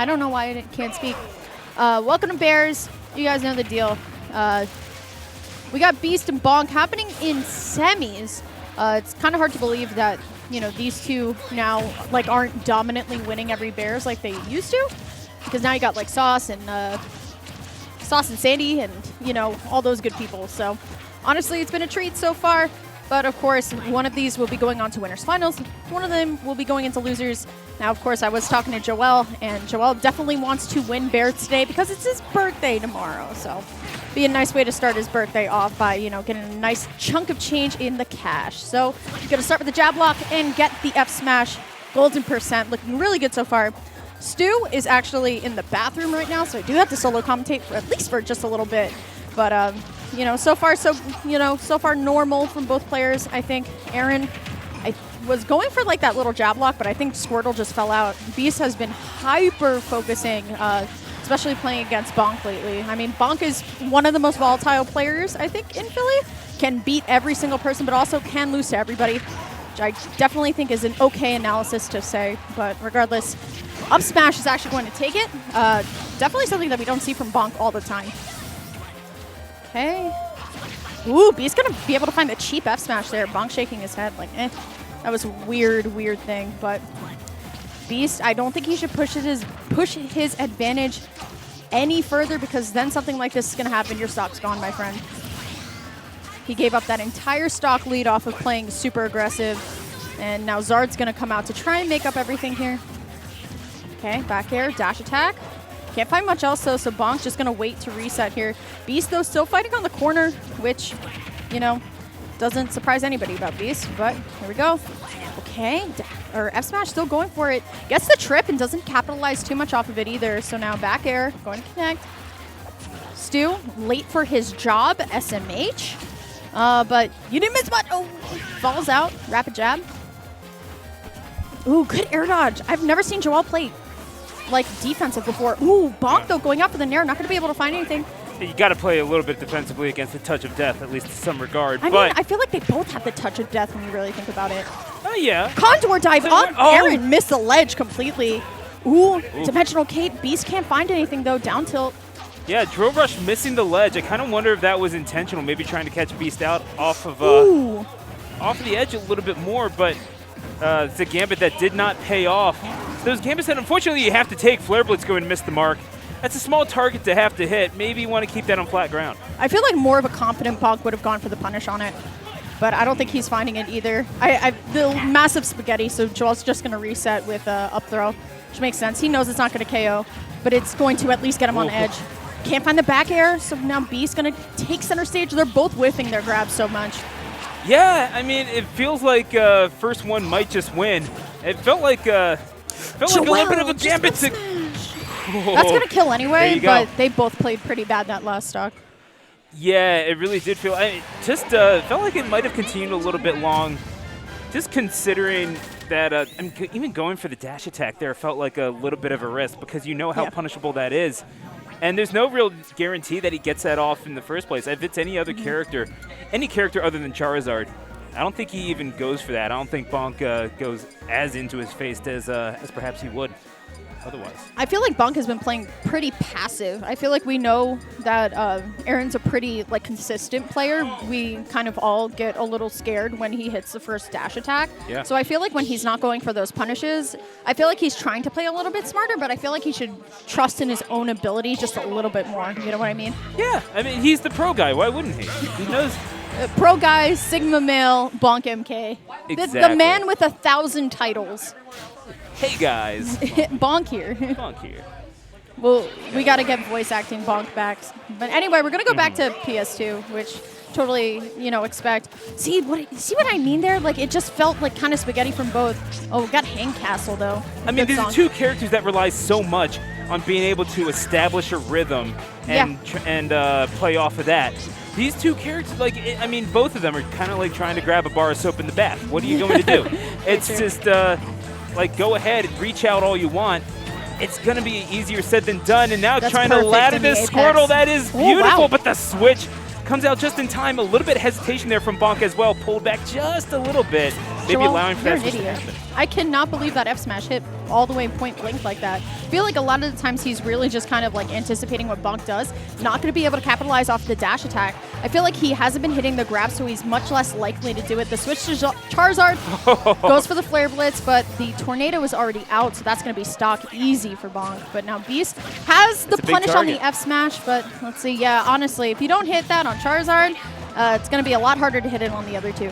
I don't know why I can't speak. Welcome to Bears. You guys know the deal. We got Beast and Bonk happening in semis. It's kind of hard to believe that, you know, these two now like aren't dominantly winning every Bears like they used to, because now you got like Sauce and Sandy and, you know, all those good people. So honestly, it's been a treat so far. But of course, one of these will be going on to winners finals. One of them will be going into losers. Now, of course, I was talking to Joel, and Joel definitely wants to win Bears today because it's his birthday tomorrow. So be a nice way to start his birthday off by, you know, getting a nice chunk of change in the cash. So you're going to start with the jab lock and get the F smash. Golden percent, looking really good so far. Stu is actually in the bathroom right now, so I do have to solo commentate for at least for just a little bit. But you know, so far normal from both players. I think Aaron, I was going for like that little jab lock, but I think Squirtle just fell out. Beast has been hyper focusing, especially playing against Bonk lately. I mean, Bonk is one of the most volatile players, I think, in Philly. Can beat every single person, but also can lose to everybody, which I definitely think is an okay analysis to say. But regardless, up smash is actually going to take it. Definitely something that we don't see from Bonk all the time. Okay. Ooh, Beast's gonna be able to find the cheap F smash there. Bonk shaking his head like, eh. That was a weird thing. But Beast, I don't think he should push his advantage any further, because then something like this is gonna happen. Your stock's gone, my friend. He gave up that entire stock lead off of playing super aggressive, and now Zard's gonna come out to try and make up everything here. Okay, back air, dash attack. Can't find much else though, so Bonk's just gonna wait to reset here. Beast though still fighting on the corner, which, you know, doesn't surprise anybody about Beast, but here we go. Okay, or F smash still going for it. Gets the trip and doesn't capitalize too much off of it either, so now back air, going to connect. Stu, late for his job, SMH. But you didn't miss much. Oh, falls out, rapid jab. Ooh, good air dodge. I've never seen Joel play like defensive before. Ooh, Bonk though going up for the nair, not going to be able to find anything. You got to play a little bit defensively against the touch of death, at least in some regard. I mean, I feel like they both have the touch of death when you really think about it. Oh, yeah. Condor dive up. Aaron missed the ledge completely. Ooh, Dimensional Kate. Beast can't find anything though, down tilt. Yeah, Drill Rush missing the ledge. I kind of wonder if that was intentional, maybe trying to catch Beast out off of the edge a little bit more, but it's a gambit that did not pay off. Those gambits that unfortunately you have to take. Flare Blitz going to miss the mark. That's a small target to have to hit. Maybe you want to keep that on flat ground. I feel like more of a confident Bonk would have gone for the punish on it, but I don't think he's finding it either. The massive spaghetti, so Joel's just going to reset with up throw, which makes sense. He knows it's not going to KO, but it's going to at least get him on edge. Can't find the back air, so now Beast's going to take center stage. They're both whiffing their grabs so much. Yeah, I mean, it feels like first one might just win. It felt like a little bit of a gambit to... That's going to kill anyway, but they both played pretty bad that last stock. Yeah, it really did feel... felt like it might have continued a little bit long. Just considering that even going for the dash attack there felt like a little bit of a risk, because you know how punishable that is. And there's no real guarantee that he gets that off in the first place. If it's any other character, any character other than Charizard, I don't think he even goes for that. I don't think Bonk goes as into his face as perhaps he would otherwise. I feel like Bonk has been playing pretty passive. I feel like we know that Aaron's a pretty like consistent player. We kind of all get a little scared when he hits the first dash attack. Yeah. So I feel like when he's not going for those punishes, I feel like he's trying to play a little bit smarter, but I feel like he should trust in his own ability just a little bit more. You know what I mean? Yeah. I mean, he's the pro guy. Why wouldn't he? He knows. Pro guy, Sigma male, Bonk MK. Exactly. The man with 1,000 titles. Hey guys. Bonk here. Bonk here. Well, we got to get voice acting Bonk back. But anyway, we're going to go back to PS2, which totally, you know, expect. See what I mean there? Like, it just felt like kind of spaghetti from both. Oh, we got Hang Castle, though. I mean, these are two characters that rely so much on being able to establish a rhythm and play off of that. These two characters, like, I mean, both of them are kind of like trying to grab a bar of soap in the bath. What are you going to do? It's just, like, go ahead, reach out all you want. It's going to be easier said than done. And now trying to ladder this Squirtle. That is beautiful, but the switch comes out just in time. A little bit of hesitation there from Bonk as well. Pulled back just a little bit. Maybe allowing for that switch to happen. I cannot believe that F smash hit. all the way point blank like that. I feel like a lot of the times he's really just kind of like anticipating what BONK does, not going to be able to capitalize off the dash attack. I feel like he hasn't been hitting the grab, so he's much less likely to do it. The switch to Charizard goes for the Flare Blitz, but the Tornado is already out, so that's going to be stock easy for BONK. But now Beast has the punish on the F smash, but let's see. Yeah, honestly, if you don't hit that on Charizard, it's going to be a lot harder to hit it on the other two.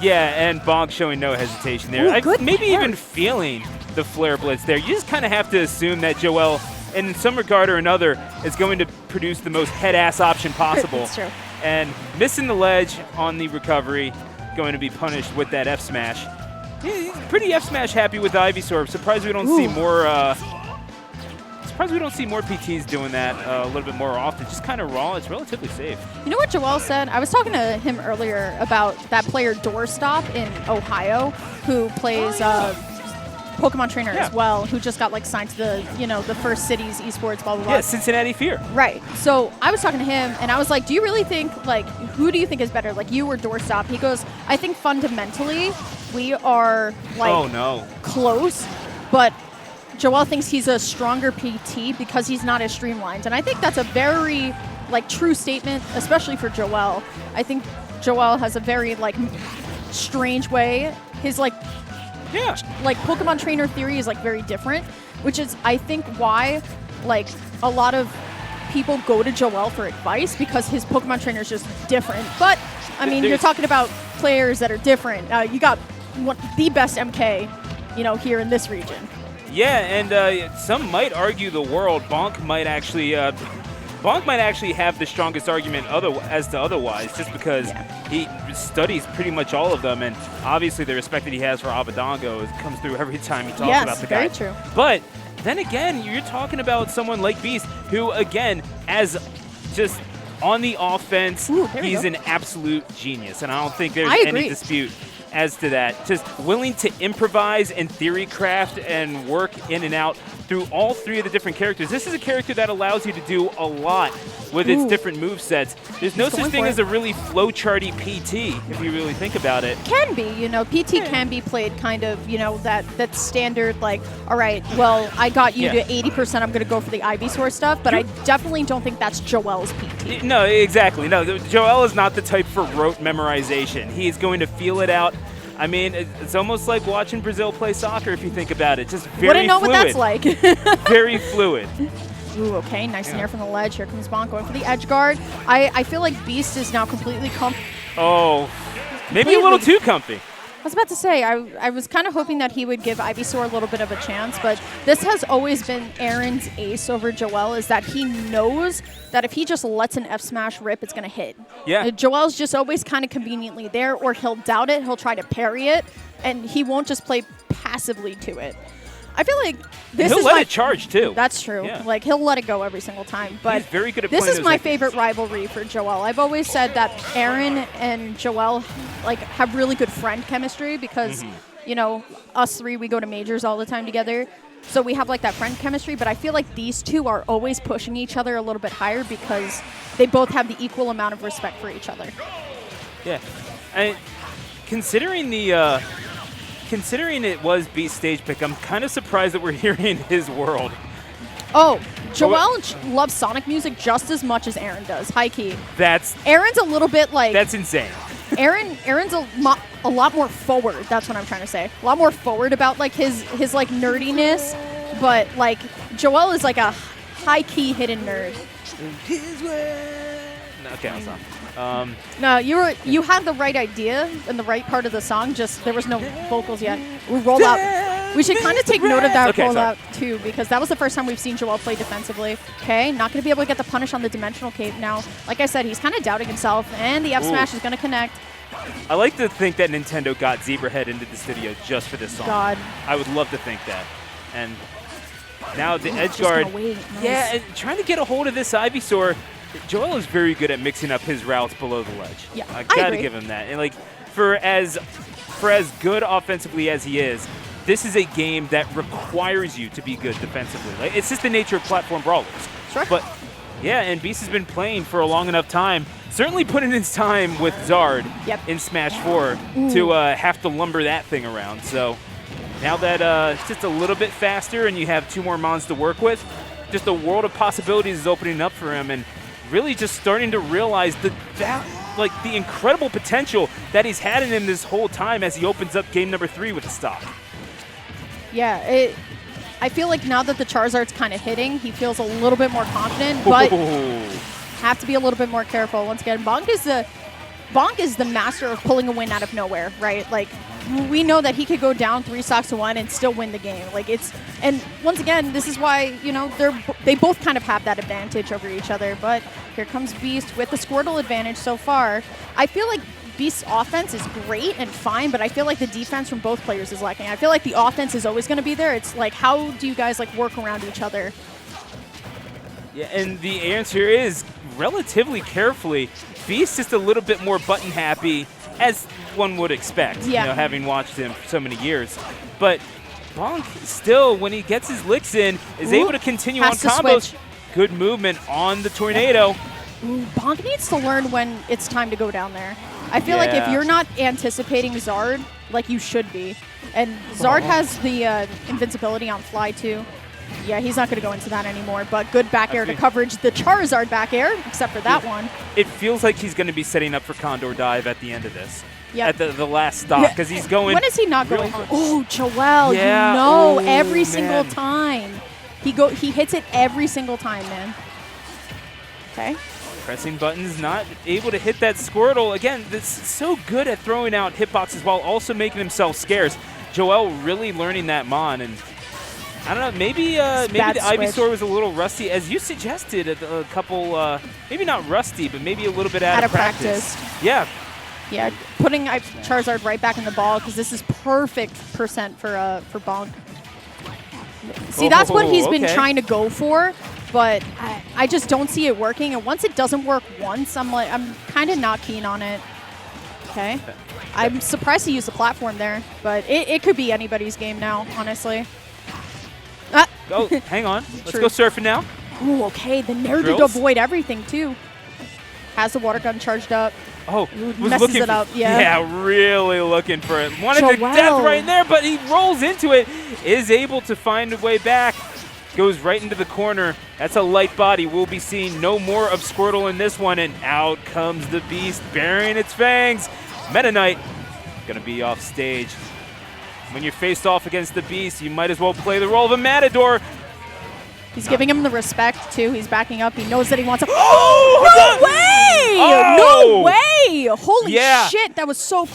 Yeah, and BONK showing no hesitation there. Maybe even feeling the Flare Blitz there. You just kind of have to assume that Joel, in some regard or another, is going to produce the most head-ass option possible. That's true. And missing the ledge on the recovery, going to be punished with that F smash. He's pretty F smash happy with the Ivysaur. Surprised we don't see more. Surprised we don't see more PTs doing that a little bit more often. Just kind of raw. It's relatively safe. You know what Joel said? I was talking to him earlier about that player Doorstop in Ohio who plays Pokemon trainer as well, who just got like signed to the the first cities esports, blah blah blah. Yeah, Cincinnati Fear. Right. So I was talking to him and I was like, do you really think like who do you think is better, like you or Doorstop? He goes, I think fundamentally we are like close, but Joel thinks he's a stronger PT because he's not as streamlined. And I think that's a very like true statement, especially for Joel. I think Joel has a very like strange way. His like Pokemon trainer theory is like very different, which is I think why like a lot of people go to Joel for advice, because his Pokemon trainer is just different. But I mean, you're talking about players that are different. You got the best MK, here in this region. Yeah, and some might argue the world. BONK might actually have the strongest argument as to otherwise, just because he studies pretty much all of them, and obviously the respect that he has for Avocado comes through every time he talks about the guy. Yes, very true. But then again, you're talking about someone like Beast, who again, as just on the offense, he's an absolute genius, and I don't think there's any dispute as to that. Just willing to improvise and theory craft and work in and out through all three of the different characters. This is a character that allows you to do a lot with its different move sets. There's no such thing as a really flowcharty PT, if you really think about it. Can be, PT can be played kind of, that standard, like, all right, well, I got you to 80%, I'm going to go for the Ivysaur stuff, but I definitely don't think that's Joel's PT. No, exactly. No, Joel is not the type for rote memorization. He's going to feel it out. I mean, it's almost like watching Brazil play soccer if you think about it. Just very fluid. Wouldn't know what that's like. Very fluid. Ooh, okay, nice in air from the ledge. Here comes BONK going for the edge guard. I feel like Beast is now completely comfy. Oh, maybe a little too comfy. I was about to say, I was kind of hoping that he would give Ivysaur a little bit of a chance, but this has always been Aaron's ace over Joel, is that he knows that if he just lets an F smash rip, it's going to hit. Yeah. Joel's just always kind of conveniently there, or he'll doubt it, he'll try to parry it, and he won't just play passively to it. I feel like this he'll is let it charge too. That's true. Yeah. Like he'll let it go every single time. But he's very good at this playing is those my equities. favorite rivalry for Joel. I've always said that Aaron and Joel like have really good friend chemistry because us three, we go to majors all the time together. So we have like that friend chemistry, but I feel like these two are always pushing each other a little bit higher because they both have the equal amount of respect for each other. Yeah. And considering it was Beast's stage pick, I'm kind of surprised that we're hearing his world. Oh, Joel loves Sonic music just as much as Aaron does. High key. Aaron's a little bit like. That's insane. Aaron's a lot more forward. That's what I'm trying to say. A lot more forward about like his like nerdiness, but like Joel is like a high key hidden nerd. Okay, I'll stop. No, you had the right idea and the right part of the song. Just there was no vocals yet. We roll out. We should kind of take note of that rollout too, because that was the first time we've seen Joel play defensively. Okay, not going to be able to get the punish on the dimensional cape now. Like I said, he's kind of doubting himself, and the F smash is going to connect. I like to think that Nintendo got Zebrahead into the studio just for this song. God, I would love to think that. And now the edge guard. Nice. Yeah, and trying to get a hold of this Ivysaur. Joel is very good at mixing up his routes below the ledge. Yeah, I gotta give him that. And like for as good offensively as he is, this is a game that requires you to be good defensively. Like it's just the nature of platform brawlers. Sure. But yeah, and Beast has been playing for a long enough time. Certainly putting his time with Zard in Smash 4 to have to lumber that thing around. So Now that it's just a little bit faster and you have 2 more mons to work with, just a world of possibilities is opening up for him, and really just starting to realize the incredible potential that he's had in him this whole time as he opens up game number 3 with the stock. Yeah, I feel like now that the Charizard's kind of hitting, he feels a little bit more confident, but have to be a little bit more careful. Once again, BONK is the master of pulling a win out of nowhere, right? Like, we know that he could go down 3 stocks to 1 and still win the game. Like, and once again, this is why, you know, they both kind of have that advantage over each other. But here comes Beast with the Squirtle advantage so far. I feel like Beast's offense is great and fine, but I feel like the defense from both players is lacking. I feel like the offense is always going to be there. It's like, how do you guys like work around each other? Yeah, and the answer is relatively carefully. Beast just a little bit more button happy, as one would expect, you know, having watched him for so many years. But BONK still, when he gets his licks in, is able to continue on combos. Switch. Good movement on the tornado. BONK needs to learn when it's time to go down there. I feel like if you're not anticipating Zard like you should be, and Zard has the invincibility on fly too. Yeah, he's not going to go into that anymore, but good back air to coverage the Charizard back air, except for that one. It feels like he's going to be setting up for Condor Dive at the end of this, at the last stop, because he's going. When is he not going? Oh, Joel, you know, every single time. He hits it every single time, man. Okay. Pressing buttons, not able to hit that Squirtle. Again, this is so good at throwing out hitboxes while also making himself scarce. Joel really learning that mon, and I don't know, maybe the Ivysaur was a little rusty, as you suggested a couple, maybe not rusty, but maybe a little bit out of practice. Yeah. Yeah, putting Charizard right back in the ball, because this is perfect percent for BONK. See, that's what he's been trying to go for, but I just don't see it working. And once it doesn't work once, I'm kind of not keen on it. Okay. I'm surprised he used the platform there, but it could be anybody's game now, honestly. Oh, hang on. Let's go surfing now. Oh, okay. The Nair to avoid everything, too. Has the water gun charged up. Oh, messes it up. Yeah, really looking for it. Wanted to death right there, but he rolls into it. Is able to find a way back. Goes right into the corner. That's a light body. We'll be seeing no more of Squirtle in this one, and out comes the Beast, burying its fangs. Meta Knight going to be off stage. When you're faced off against the Beast, you might as well play the role of a Matador. He's giving him the respect, too. He's backing up. He knows that he wants to... Oh! No way! Oh! No way! Holy shit, that was so